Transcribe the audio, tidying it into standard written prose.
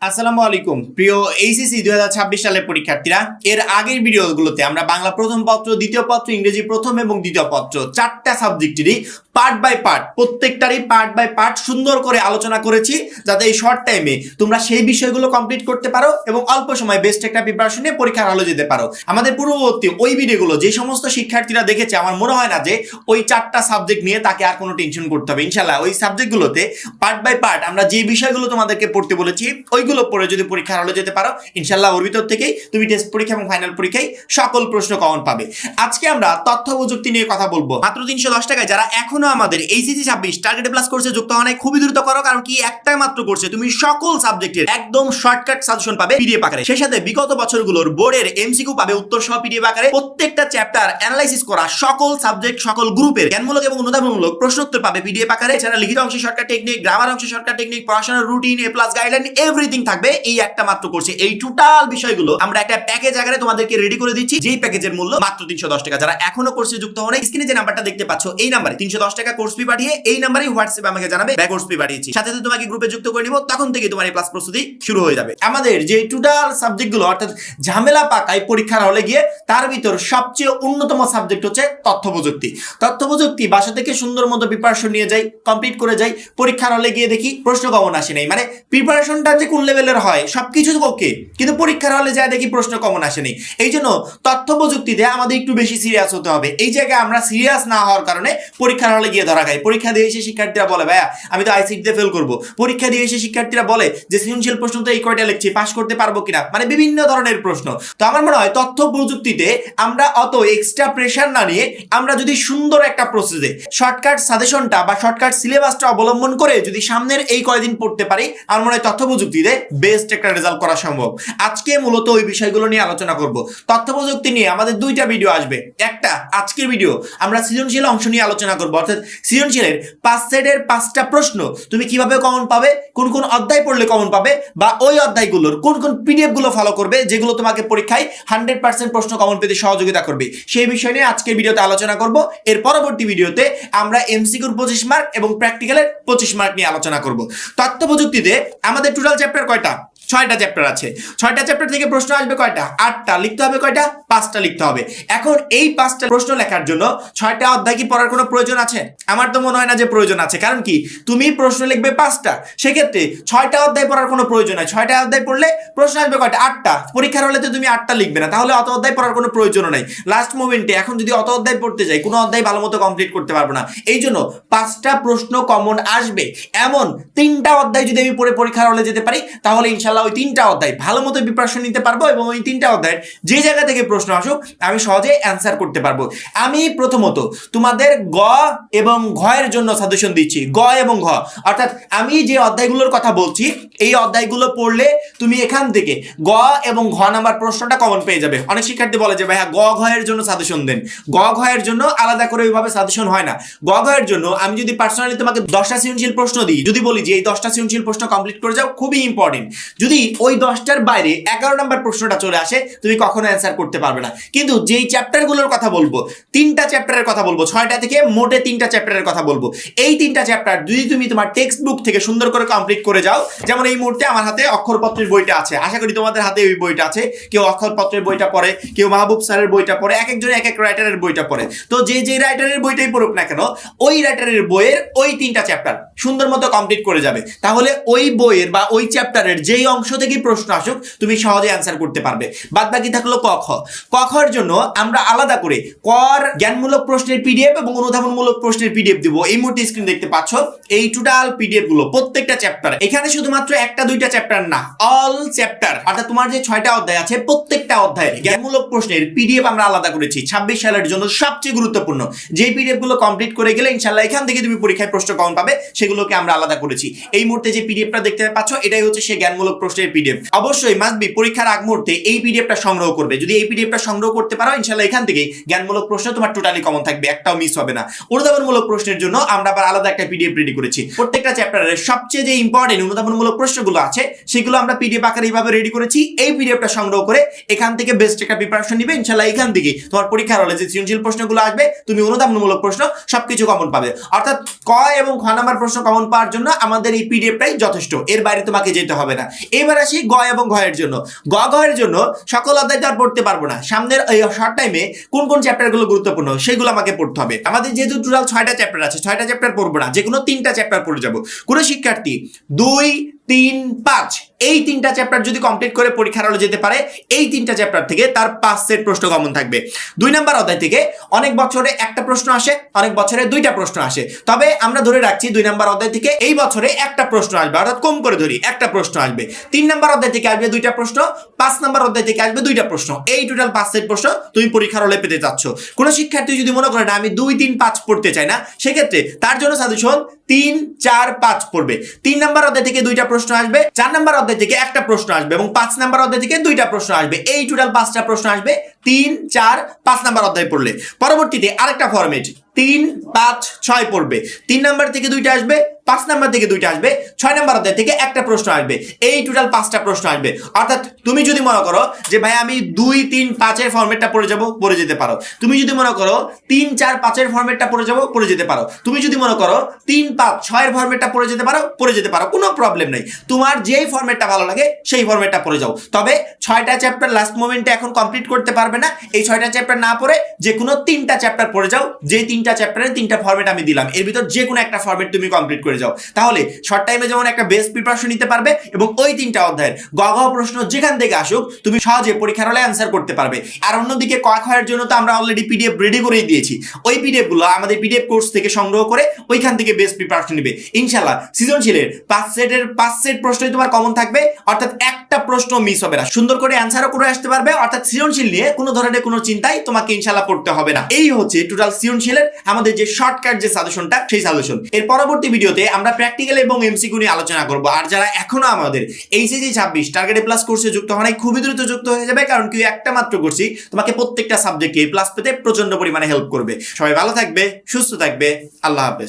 আসসালামু আলাইকুম প্রিয় এইচএসসি 2026 সালের পরীক্ষার্থীরা। এর আগের ভিডিওগুলোতে আমরা বাংলা প্রথম পত্র, দ্বিতীয় পত্র, ইংরেজি প্রথম এবং দ্বিতীয় পত্র চারটা সাবজেক্টেরই পার্ট বাই পার্ট, প্রত্যেকটারই পার্ট বাই পার্ট সুন্দর করে আলোচনা করেছি, যাতে এই শর্ট টাইমে তোমরা সেই বিষয়গুলো কমপ্লিট করতে পারো এবং অল্প সময় বেস্ট একটা প্রিপারেশন নিয়ে পরীক্ষার হলে যেতে পারো। আমাদের পূর্ববর্তী ওই ভিডিওগুলো যে সমস্ত শিক্ষার্থীরা দেখেছে, আমার মনে হয় না যে ওই চারটা সাবজেক্ট নিয়ে তাকে আর কোনো টেনশন করতে হবে। ইনশাল্লাহ ওই সাবজেক্টগুলোতে পার্ট বাই পার্ট আমরা যে বিষয়গুলো তোমাদেরকে পড়তে বলেছি ওইগুলো পড়ে যদি পরীক্ষার হলে যেতে পারো, ইনশাল্লাহ ওর ভিতর থেকেই তুমি টেস্ট পরীক্ষা এবং ফাইনাল পরীক্ষায় সকল প্রশ্ন কমন পাবে। আজকে আমরা তথ্য প্রযুক্তি নিয়ে কথা বলবো। মাত্র 310 টাকায় যারা এখনো আমাদের এইচএসসি 26 টার্গেট প্লাস কোর্সে যুক্ত হন নাই, খুবই দ্রুত করো, কারণ কি একটা মাত্র কোর্সে তুমি সকল সাবজেক্টের একদম শর্টকাট সাজেশন পাবে পিডিএফ আকারে। সেই সাথে বিগত বছরগুলোর বোর্ডের এমসিকিউ পাবে উত্তর সহ পিডিএফ আকারে। প্রত্যেকটা চ্যাপ্টার অ্যানালাইসিস করা সকল সাবজেক্ট সকল গ্রুপের জ্ঞানমূলক এবং অনুধাবনমূলক প্রশ্নোত্তর পাবে পিডিএফ আকারে। এছাড়া লিখিত অংশে শর্টকাট টেকনিক, গ্রামার অংশে শর্টকাট টেকনিক, পড়াশোনার রুটিন, এ প্লাস গাইডলাইন, এভরিথিং থাকবে এই একটা মাত্র কোর্সে। এই টোটাল বিষয়গুলো আমরা একটা প্যাকেজ আকারে তোমাদেরকে রেডি করে দিচ্ছি, যেই প্যাকেজের মূল্য মাত্র 310 টাকা। যারা এখনো কোর্সে যুক্ত হন, স্ক্রিনে যে নাম্বারটা দেখতে পাচ্ছ এই নাম্বারে 310 টাকা কোর্স ফি পাঠিয়ে এই নাম্বারে হোয়াটসঅ্যাপে আমাকে জানাবে ব্যাক কোর্স ফি পাঠিয়েছি, সাথে সাথে তোমাকে গ্রুপে যুক্ত করে নিব, তখন থেকে তোমার এই ক্লাস প্রস্তুতি শুরু হয়ে যাবে। আমাদের যে টোটাল সাবজেক্টগুলো অর্থাৎ ঝামেলা পাকায় পরীক্ষার হলে গিয়ে, তার ভিতর সবচেয়ে অন্যতম সাবজেক্ট হচ্ছে তথ্য প্রযুক্তি। তথ্য প্রযুক্তি বাসা থেকে সুন্দর মতো প্রিপারেশন নিয়ে যাই, কমপ্লিট করে যাই, পরীক্ষার হলে গিয়ে দেখি প্রশ্ন কমন আসে নাই। মানে প্রিপারেশনটা যে কোন লেভেলের হয় সবকিছু ওকে, কিন্তু পরীক্ষার হলে যায় দেখি প্রশ্ন কমন আসেনি। এই জন্য তথ্য প্রযুক্তিতে আমাদের একটু বেশি সিরিয়াস হতে হবে। এই জায়গায় আমরা সিরিয়াস না হওয়ার কারণে পরীক্ষার হলে গিয়ে ধরা খাই। পরীক্ষা দিয়ে এসে শিক্ষার্থীরা বলে ভাইয়া আমি তো আইসিটিতে ফেল করবো। পরীক্ষা দিয়ে এসে শিক্ষার্থীরা বলে যে সৃজনশীল প্রশ্ন তো এই কয়টা লিখছি, পাস করতে পারবো কিনা, মানে বিভিন্ন ধরনের প্রশ্ন। তো আমার মনে হয় তথ্য প্রযুক্তিতে আমরা অত এক্সট্রা প্রেশার না নিয়ে আমরা যদি সুন্দর একটা প্রসেসে শর্টকাট সাজেশনটা বা শর্টকাট সিলেবাসটা অবলম্বন করে যদি সামনের এই কয়দিন পড়তে পারি, আমার মনে হয় তথ্য প্রযুক্তিতে বেস্ট একটা রেজাল্ট করা সম্ভব। আজকে মূলত ওই বিষয়গুলো নিয়ে আলোচনা করব। তথ্য প্রযুক্তি নিয়ে আমাদের দুইটা ভিডিও আসবে। একটা আজকের ভিডিও আমরা সৃজনশীল অংশ নিয়ে আলোচনা করব, অর্থাৎ সৃজনশীলের 5 সেটের 5টা প্রশ্ন তুমি কিভাবে কমন পাবে, কোন কোন অধ্যায় পড়লে কমন পাবে, বা ওই অধ্যায়গুলোর কোন কোন পিডিএফ গুলো ফলো করবে যেগুলো তোমাকে পরীক্ষায় 100% প্রশ্ন কমন পেতে সহযোগিতা করবে, সেই বিষয় নিয়ে আজকের ভিডিওতে আলোচনা করব। এর পরবর্তী ভিডিওতে আমরা এমসিকিউর 25 মার্ক এবং প্র্যাকটিক্যালের 25 মার্ক নিয়ে আলোচনা করব। তথ্য প্রযুক্তিতে আমাদের টোটাল চ্যাপ্টার কয়টা? 6টা চ্যাপ্টার আছে। 6টা চ্যাপ্টার থেকে প্রশ্ন আসবে কয়টা? 8টা। লিখতে হবে কয়টা? 5টা লিখতে হবে। এখন এই 5টা প্রশ্ন লেখার জন্য 6টা অধ্যায় কি পড়ার কোনো প্রয়োজন আছে? আমার তো মনে হয় না যে প্রয়োজন আছে, কারণ কি তুমি প্রশ্ন লিখবে 5টা, সেক্ষেত্রে 6টা অধ্যায় পড়ার কোনো প্রয়োজন নাই। 6টা অধ্যায় পড়লে প্রশ্ন আসবে কয়টা? 8টা। পরীক্ষার হলে তো তুমি 8টা লিখবে না, তাহলে অত অধ্যায় পড়ার কোনো প্রয়োজন নাই। লাস্ট মোমেন্টে এখন যদি অত অধ্যায় পড়তে যাই, কোনো অধ্যায় ভালো মতো কমপ্লিট করতে পারবো না। এই জন্য 5টা প্রশ্ন কমন আসবে এমন 3টা অধ্যায় যদি আমি পড়ে পরীক্ষার হলে যেতে পারি, তাহলে ইনশাল্লাহ ওই 3টা অধ্যায় ভালো মতো প্রিপারেশন নিতে পারবো এবং ওই 3টা অধ্যায়ের যে জায়গা থেকে প্রশ্ন আসুক আমি সহজে অ্যান্সার করতে পারবো। আমি প্রথমত তোমাদের গ এবং ঘ এর জন্য সাজেশন দিচ্ছি। গ এবং ঘ অর্থাৎ আমি যে অধ্যায়গুলোর কথা বলছি এই অধ্যায়গুলো পড়লে তুমি এখান থেকে গ এবং ঘ নাম্বার প্রশ্নটা কমন পেয়ে যাবে। অনেক শিক্ষার্থী বলে যে ভাইয়া গ ঘ এর জন্য সাজেশন দেন। গ ঘ এর জন্য আলাদা করে ওইভাবে সাজেশন হয় না। গ ঘ এর জন্য আমি যদি পার্সোনালি তোমাকে 10টা সৃজনশীল প্রশ্ন দিই, যদি বলি যে এই 10টা সৃজনশীল প্রশ্ন কমপ্লিট করে যাও, খুবই ইম্পর্টেন্ট, যদি ওই 10টার বাইরে 11 নাম্বার প্রশ্নটা চলে আসে তুমি কখনো অ্যান্সার করতে পারবে না। কিন্তু যেই চ্যাপ্টারগুলোর কথা বলবো, 3টা চ্যাপ্টারের কথা বলবো, 6টা থেকে মোটে 3টা চ্যাপ্টারের কথা বলবো, এই 3টা চ্যাপ্টার যদি তুমি তোমার টেক্সট বুক থেকে সুন্দর করে কমপ্লিট করে যাও, যেমন এই মুহূর্তে আমার হাতে অক্ষরপত্রের বইটা আছে, আশা করি তোমাদের হাতে ওই বইটা আছে। কেউ অক্ষরপত্রের বইটা পড়ে, কেউ মাহবুব স্যারের বইটা পড়ে, এক একজন এক এক রাইটারের বইটা পড়ে। তো যে যে রাইটারের বইটাই পড়ুক না কেন, ওই রাইটারের বইয়ের ওই 3টা চ্যাপ্টার সুন্দর মতো কমপ্লিট করে যাবে, তাহলে ওই বইয়ের বা ওই চ্যাপ্টারের যেই অংশ থেকে প্রশ্ন আসুক তুমি সহজে অ্যান্সার করতে পারবে। বাদ বাকি থাকলো ক খ। ক খর জন্য আমরা আলাদা করে কর জ্ঞানমূলক প্রশ্নের পিডিএফ এবং অনুধাবনমূলক প্রশ্নের পিডিএফ দিব। এই মুহূর্তে স্ক্রিন দেখতে পাচ্ছ এই টোটাল পিডিএফ গুলো প্রত্যেকটা চ্যাপ্টার। এখানে শুধুমাত্র একটা দুইটা চ্যাপ্টার না, অল চ্যাপ্টার অর্থাৎ তোমার যে 6টা অধ্যায় আছে প্রত্যেকটা অধ্যায়ের জ্ঞানমূলক প্রশ্নের পিডিএফ আমরা আলাদা করেছি। 26 সালের জন্য সবচেয়ে গুরুত্বপূর্ণ যেই পিডিএফ গুলো কমপ্লিট করে গেলে ইনশাআল্লাহ এখান থেকে তুমি পরীক্ষায় প্রশ্ন কমন পাবে, সেগুলোকে আমরা আলাদা করেছি। এই মুহূর্তে যে পিডিএফটা দেখতে পাচ্ছ এটাই হচ্ছে সেই জ্ঞানমূলক প্রশ্নের পিডিএফ। অবশ্যই মাস্ট বি পরীক্ষার আগ মুহূর্তে এই পিডিএফটা সংগ্রহ করবে। যদি এই পিডিএফটা সংগ্রহ করতে পারো ইনশাআল্লাহ এখান থেকে জ্ঞানমূলক প্রশ্ন তোমার টোটালি কমন থাকবে, একটাও মিস হবে না। অনুধাবনমূলক প্রশ্নের জন্য আমরা আবার আলাদা একটা পিডিএফ রেডি করেছি। প্রত্যেকটা চ্যাপ্টারের সবচেয়ে যে ইম্পর্টেন্ট অনুধাবনমূলক প্রশ্নগুলো আছে সেগুলো আমরা পিডিএফ আকারে এইভাবে রেডি করেছি, এই পিডিএফটা সংগ্রহ করে এখান থেকে বেস্ট একটা প্রিপারেশন নিবে ইনশাআল্লাহ। এখান থেকে তোমার পরীক্ষার হলে যে সৃজনশীল প্রশ্নগুলো আসবে তুমি অনুধাবনমূলক প্রশ্ন সবকিছু কমন পাবে। অর্থাৎ ক এবং খ নাম্বার প্রশ্ন কমন পাওয়ার জন্য আমাদের এই পিডিএফটাই যথেষ্ট, এর বাইরে তোমাকে যেতে হবে না। এবার আসি গ এবং ঘ এর জন্য। গ ঘ এর জন্য সকল অধ্যায় তো আর পড়তে পারবো না, সামনের এই শর্ট টাইমে কোন কোন চ্যাপ্টারগুলো গুরুত্বপূর্ণ সেগুলো আমাকে পড়তে হবে। আমাদের যেহেতু টোটাল 6টা চ্যাপ্টার আছে, 6টা চ্যাপ্টার পড়বো না, যে কোনো 3টা চ্যাপ্টার পড়ে যাবো। কোনো শিক্ষার্থী 2, 3, 5 এই 3টা চ্যাপ্টার যদি কমপ্লিট করে পরীক্ষার হলে যেতে পারে, এই 3টা চ্যাপ্টার থেকে তার 5 সেট প্রশ্ন কমন থাকবে। 2 নাম্বার অধ্যায় থেকে অনেক বছরে একটা প্রশ্ন আসে, অনেক বছরে 2টা প্রশ্ন আসে, তবে আমরা ধরে রাখছি 2 নাম্বার অধ্যায় থেকে এই বছরে একটা প্রশ্ন আসবে, অর্থাৎ কম করে ধরি একটা প্রশ্ন আসবে। 3 নাম্বার অধ্যায় থেকে আসবে 2টা প্রশ্ন, 5 নাম্বার অধ্যায় থেকে আসবে 2টা প্রশ্ন। এই টোটাল 5 সেট প্রশ্ন তুমি পরীক্ষার হলে পেতে চাচ্ছ। কোনো শিক্ষার্থী যদি মনে করে না আমি 2, 3, 5 পড়তে চাই না, সেক্ষেত্রে তার জন্য সাজেশন 3, 4, 5 পড়বে। 3 নাম্বার অধ্যায় থেকে 2টা প্রশ্ন আসবে, 4 নাম্বার অধ্যায় থেকে একটা প্রশ্ন আসবে এবং 5 নাম্বার অধ্যায় থেকে 2টা প্রশ্ন আসবে। এই টোটাল 5টা প্রশ্ন আসবে 3, 4, 5 নাম্বার অধ্যায় পড়লে। পরবর্তীতে আরেকটা ফরম্যাট 3, 5, 6 পড়বে। 3 নাম্বার থেকে 2টা আসবে, 5 নাম্বার থেকে 2টা আসবে, 6 নাম্বার অধ্যায় থেকে একটা প্রশ্ন আসবে। এই টোটাল 5টা প্রশ্ন আসবে। অর্থাৎ তুমি যদি মনে করো যে ভাই আমি 2, 3, 5 এর ফরম্যাটটা পড়ে যাব, পড়ে যেতে পারো। তুমি যদি মনে করো 3, 4, 5 এর ফরম্যাটটা পড়ে যাব, পড়ে যেতে পারো। তুমি যদি মনে করো 3, 5, 6 এর ফরম্যাটটা পড়ে যেতে পারো, পড়ে যেতে পারো, কোনো প্রবলেম নাই। তোমার যেই ফরম্যাটটা ভালো লাগে সেই ফরম্যাটটা পড়ে যাও। তবে 6টা চ্যাপ্টার লাস্ট মোমেন্টে এখন কমপ্লিট করতে পারবে না। এই 6টা চ্যাপ্টার না পড়ে যে কোনো 3টা চ্যাপ্টার পড়ে যাও, যেই 3টা চ্যাপ্টারের 3টা ফরম্যাট আমি দিলাম, এর ভিতর যে কোনো একটা ফরম্যাট তুমি কমপ্লিট করে যাও। তাহলে শর্ট টাইমে যেমন একটা বেস্ট প্রিপারেশন নিতে পারবে এবং ওই 3টা অধ্যায়ের গ ঘ প্রশ্ন যেখান থেকে আসুক তুমি সহজে পরীক্ষার হলে অ্যান্সার করতে পারবে। আর অন্যদিকে ক খ এর জন্য তো আমরা অলরেডি পিডিএফ রেডি করেই দিয়েছি। ওই পিডিএফ গুলো আমাদের পিডিএফ কোর্স থেকে সংগ্রহ করে ওইখান থেকে বেস্ট প্রিপারেশন নেবে ইনশাআল্লাহ। সৃজনশীলের 5 সেট প্রশ্নই তোমার কমন থাকবে, অর্থাৎ একটা প্রশ্ন মিস হবে না। সুন্দর করে অ্যান্সারও করে আসতে পারবে, অর্থাৎ সৃজনশীল নিয়ে কোনো ধরনের কোনো চিন্তাই তোমাকে ইনশাআল্লাহ পড়তে হবে না। এই হচ্ছে টোটাল সৃজনশীলের আমাদের যে শর্টকাট যে সাজেশনটা, সেই সাজেশন। এর পরবর্তী ভিডিওতে আমরা প্র্যাকটিক্যাল এবং এমসিকিউ নিয়ে আলোচনা করব। আর যারা এখনো আমাদের এইচএসসি 26 টার্গেট এ প্লাস কোর্সে যুক্ত হয় খুবই দ্রুত যুক্ত হয়ে যাবে, কারণ কি একটা মাত্র কোর্সই তোমাকে প্রত্যেকটা সাবজেক্টে এ প্লাস পেতে প্রচন্ড পরিমাণে হেল্প করবে। সবাই ভালো থাকবে, সুস্থ থাকবে, আল্লাহ হাফেজ।